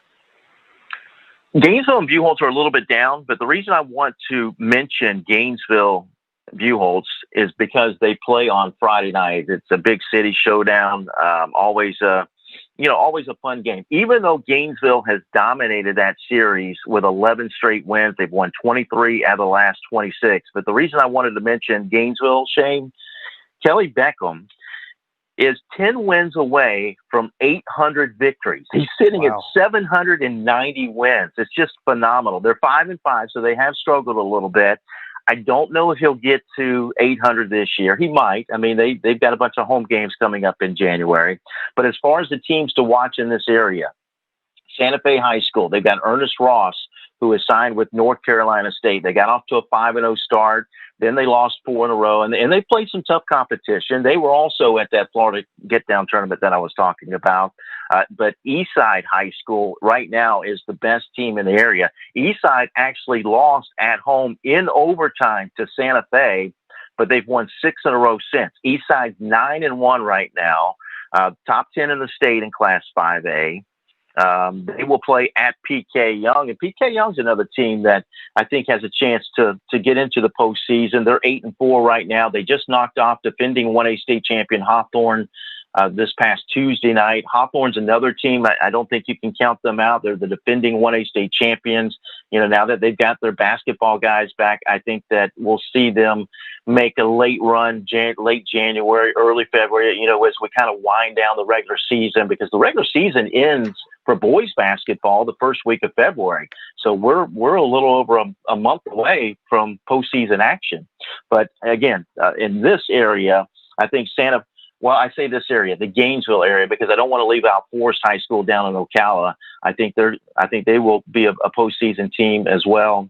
Gainesville and Buchholz are a little bit down, but the reason I want to mention Gainesville Buchholz is because they play on Friday night. It's a big city showdown, always a fun game. Even though Gainesville has dominated that series with 11 straight wins, they've won 23 out of the last 26. But the reason I wanted to mention Gainesville, Shane, Kelly Beckham is 10 wins away from 800 victories. He's sitting at 790 wins. It's just phenomenal. They're 5-5, so they have struggled a little bit. I don't know if he'll get to 800 this year. He might. I mean, they've got a bunch of home games coming up in January. But as far as the teams to watch in this area, Santa Fe High School. They've got Ernest Ross, who is signed with North Carolina State. They got off to a 5-0 start. Then they lost 4 in a row, and they played some tough competition. They were also at that Florida Get Down tournament that I was talking about. But Eastside High School right now is the best team in the area. Eastside actually lost at home in overtime to Santa Fe, but they've won 6 in a row since. Eastside's 9-1 right now, top 10 in the state in Class 5A. They will play at PK Young, and PK Young's another team that I think has a chance to get into the postseason. They're 8-4 right now. They just knocked off defending 1A state champion Hawthorne this past Tuesday night. Hawthorne's another team. I don't think you can count them out. They're the defending 1A state champions. Now that they've got their basketball guys back, I think that we'll see them make a late run, late January, early February, as we kind of wind down the regular season, because the regular season ends for boys basketball the first week of February. So we're a little over a month away from postseason action. But again, in this area, I think I say this area, the Gainesville area, because I don't want to leave out Forest High School down in Ocala. I think they will be a postseason team as well.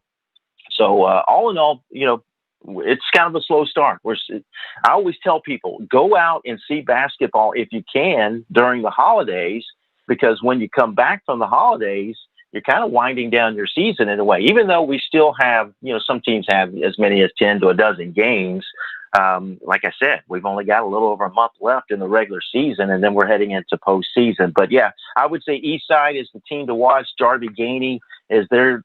So all in all, it's kind of a slow start. I always tell people, go out and see basketball if you can during the holidays, because when you come back from the holidays, you're kind of winding down your season in a way. Even though we still have, some teams have as many as 10 to a dozen games. Like I said, we've only got a little over a month left in the regular season, and then we're heading into postseason. But yeah, I would say Eastside is the team to watch. Jarvie Gainey is their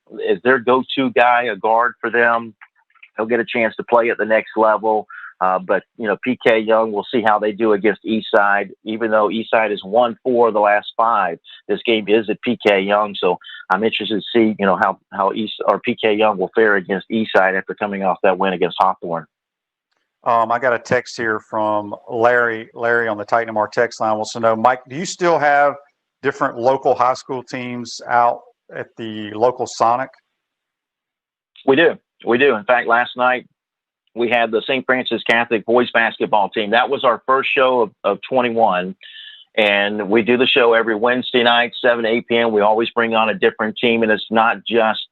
go-to guy, a guard for them. He'll get a chance to play at the next level. But PK Young, we'll see how they do against Eastside. Even though Eastside has won 4 of the last 5, this game is at PK Young. So I'm interested to see, how PK Young will fare against Eastside after coming off that win against Hawthorne. I got a text here from Larry. Larry on the Titan MR text line wants to know, Mike, do you still have different local high school teams out at the local Sonic? We do. In fact, last night we had the St. Francis Catholic boys basketball team. That was our first show of 21. And we do the show every Wednesday night, 7 to 8 p.m. We always bring on a different team. And it's not just,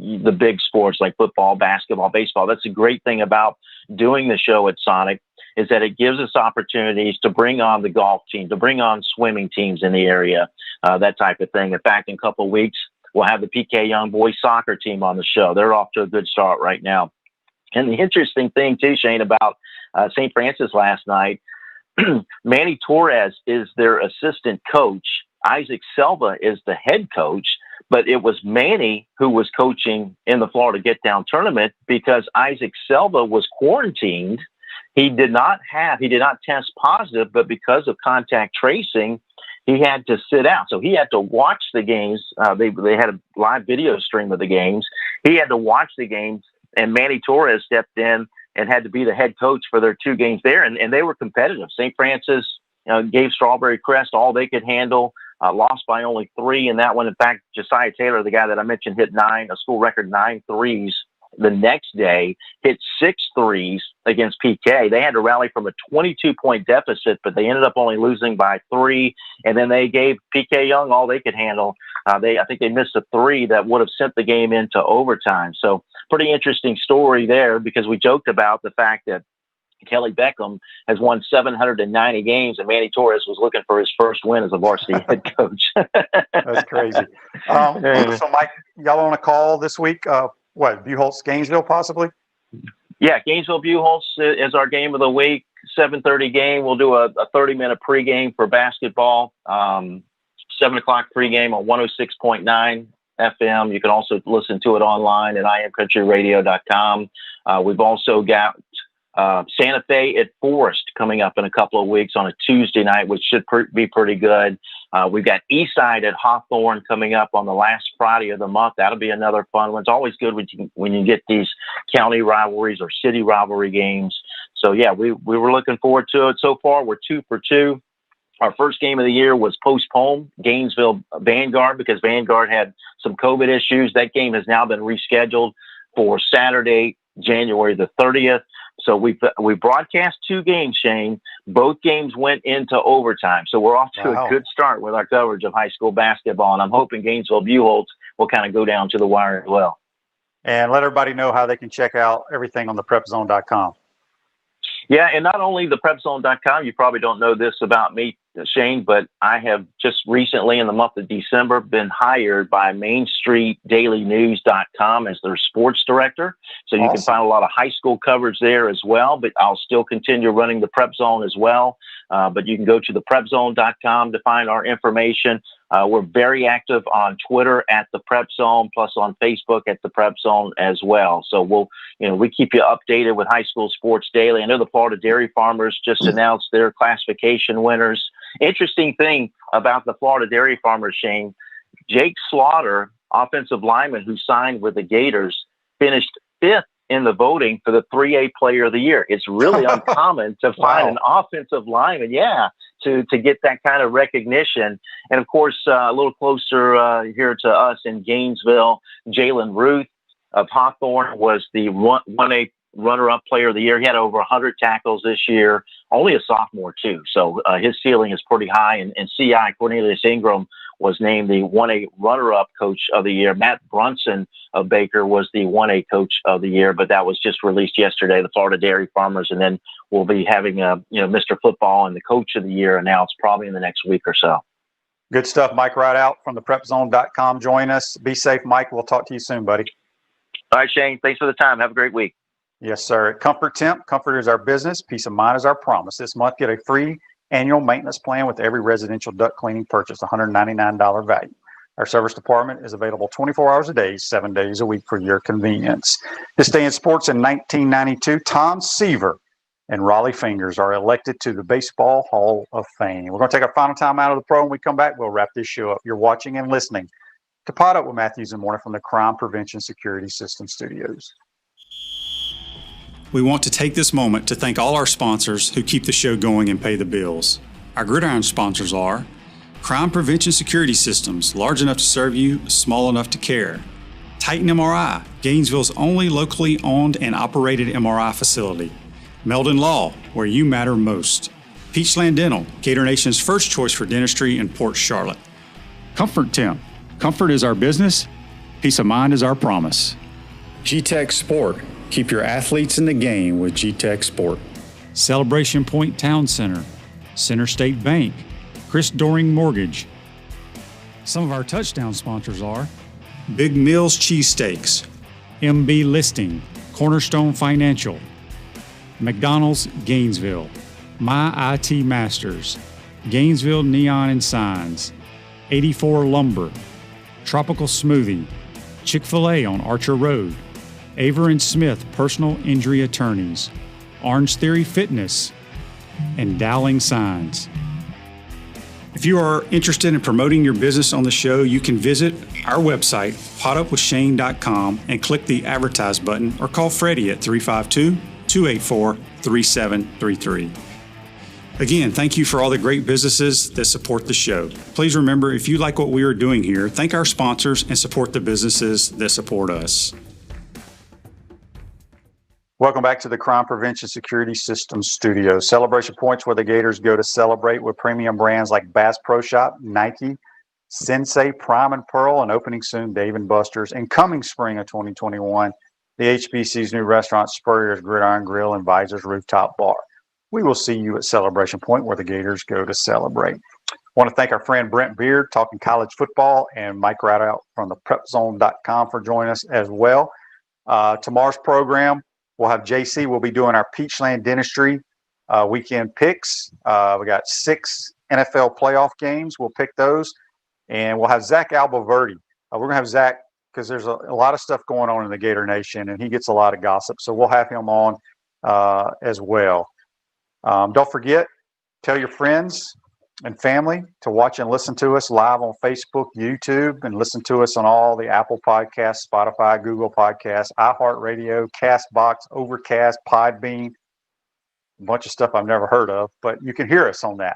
the big sports like football, basketball, baseball. That's a great thing about doing the show at Sonic, is that it gives us opportunities to bring on the golf team, to bring on swimming teams in the area, that type of thing. In fact, in a couple of weeks, we'll have the PK Young boys soccer team on the show. They're off to a good start right now. And the interesting thing too, Shane, about St. Francis last night, Manny Torres is their assistant coach. Isaac Selva is the head coach, but it was Manny who was coaching in the Florida Get Down tournament because Isaac Selva was quarantined. He did not test positive, but because of contact tracing, he had to sit out. So he had to watch the games. They had a live video stream of the games. He had to watch the games, and Manny Torres stepped in and had to be the head coach for their 2 games there. And they were competitive. St. Francis gave Strawberry Crest all they could handle, lost by only 3 in that one. In fact, Josiah Taylor, the guy that I mentioned, hit a school record 9 threes. The next day, hit 6 threes against PK. They had to rally from a 22-point deficit, but they ended up only losing by 3. And then they gave PK Young all they could handle. I think they missed a 3 that would have sent the game into overtime. So pretty interesting story there, because we joked about the fact that Kelly Beckham has won 790 games, and Manny Torres was looking for his first win as a varsity head coach. That's crazy. So, Mike, y'all on a call this week? Buchholz, Gainesville, possibly? Yeah, Gainesville Buchholz is our game of the week. 7:30 game. We'll do a 30-minute pregame for basketball. 7 o'clock pregame on 106.9 FM. You can also listen to it online at imcountryradio.com. We've also got Santa Fe at Forest coming up in a couple of weeks on a Tuesday night, which should be pretty good. We've got Eastside at Hawthorne coming up on the last Friday of the month. That'll be another fun one. It's always good when you get these county rivalries or city rivalry games. So, yeah, we were looking forward to it. So far, we're 2 for 2. Our first game of the year was postponed, Gainesville Vanguard, because Vanguard had some COVID issues. That game has now been rescheduled for Saturday, January the 30th. So we broadcast 2 games, Shane, Both games went into overtime. So we're off to a good start with our coverage of high school basketball. And I'm hoping Gainesville-Buchholz will kind of go down to the wire as well. And let everybody know how they can check out everything on the prepzone.com. Yeah, and not only the prepzone.com, you probably don't know this about me, Shane, but I have just recently in the month of December been hired by MainStreetDailyNews.com as their sports director. So you can find a lot of high school coverage there as well, but I'll still continue running the Prep Zone as well. But you can go to the prepzone.com to find our information. We're very active on Twitter at the Prep Zone, plus on Facebook at the Prep Zone as well. So we keep you updated with high school sports daily. I know the Florida Dairy Farmers just announced their classification winners. Interesting thing about the Florida Dairy Farmers, Shane, Jake Slaughter, offensive lineman who signed with the Gators, finished 5th in the voting for the 3A Player of the Year. It's really uncommon to find an offensive lineman, to get that kind of recognition. And, of course, a little closer here to us in Gainesville, Jalen Ruth of Hawthorne was the 1A runner-up player of the year. He had over 100 tackles this year, only a sophomore, too. So his ceiling is pretty high. And CI, Cornelius Ingram, was named the 1A runner-up coach of the year. Matt Brunson of Baker was the 1A coach of the year, but that was just released yesterday, the Florida Dairy Farmers. And then we'll be having, Mr. Football and the coach of the year announced probably in the next week or so. Good stuff. Mike Ridaught from the prepzone.com. Join us. Be safe, Mike. We'll talk to you soon, buddy. All right, Shane. Thanks for the time. Have a great week. Yes, sir. At Comfort Temp, comfort is our business. Peace of mind is our promise. This month, get a free annual maintenance plan with every residential duct cleaning purchase, $199 value. Our service department is available 24 hours a day, 7 days a week for your convenience. This day in sports in 1992, Tom Seaver and Raleigh Fingers are elected to the Baseball Hall of Fame. We're going to take our final time out of the pro. When we come back, we'll wrap this show up. You're watching and listening to Pod Up with Matthews and Morning from the Crime Prevention Security System Studios. We want to take this moment to thank all our sponsors who keep the show going and pay the bills. Our Gridiron sponsors are Crime Prevention Security Systems, large enough to serve you, small enough to care. Titan MRI, Gainesville's only locally owned and operated MRI facility. Meldon Law, where you matter most. Peachland Dental, Gator Nation's first choice for dentistry in Port Charlotte. Comfort Temp, comfort is our business, peace of mind is our promise. G-Tech Sport, keep your athletes in the game with G-Tech Sport. Celebration Point Town Center, Center State Bank, Chris Doring Mortgage. Some of our touchdown sponsors are Big Mills Cheesesteaks, MB Listing, Cornerstone Financial, McDonald's Gainesville, My IT Masters, Gainesville Neon and Signs, 84 Lumber, Tropical Smoothie, Chick-fil-A on Archer Road, Aver and Smith Personal Injury Attorneys, Orange Theory Fitness, and Dowling Signs. If you are interested in promoting your business on the show, you can visit our website, podupwithshane.com, and click the Advertise button or call Freddie at 352-284-3733. Again, thank you for all the great businesses that support the show. Please remember, if you like what we are doing here, thank our sponsors and support the businesses that support us. Welcome back to the Crime Prevention Security Systems Studio. Celebration Point's where the Gators go to celebrate with premium brands like Bass Pro Shop, Nike, Sensei, Prime and Pearl, and opening soon Dave & Buster's. And coming spring of 2021, the HBC's new restaurant, Spurrier's Gridiron Grill and Visor's Rooftop Bar. We will see you at Celebration Point where the Gators go to celebrate. I want to thank our friend Brent Beaird, talking college football, and Mike Ridaught from the prepzone.com for joining us as well. Tomorrow's program, we'll have JC. We'll be doing our Peachland Dentistry weekend picks. We got 6 NFL playoff games. We'll pick those. And we'll have Zach Albaverdi. We're going to have Zach because there's a lot of stuff going on in the Gator Nation, and he gets a lot of gossip. So we'll have him on as well. Don't forget, tell your friends and family to watch and listen to us live on Facebook, YouTube, and listen to us on all the Apple Podcasts, Spotify, Google Podcasts, iHeartRadio, CastBox, Overcast, Podbean, a bunch of stuff I've never heard of, but you can hear us on that.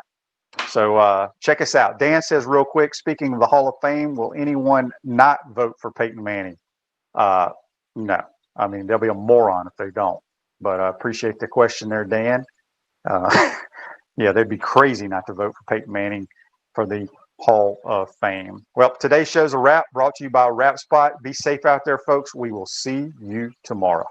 So check us out. Dan says real quick, speaking of the Hall of Fame, will anyone not vote for Peyton Manning? No. I mean, they'll be a moron if they don't. But I appreciate the question there, Dan. Yeah, they'd be crazy not to vote for Peyton Manning for the Hall of Fame. Well, today's show's a wrap, brought to you by Wrap Spot. Be safe out there, folks. We will see you tomorrow.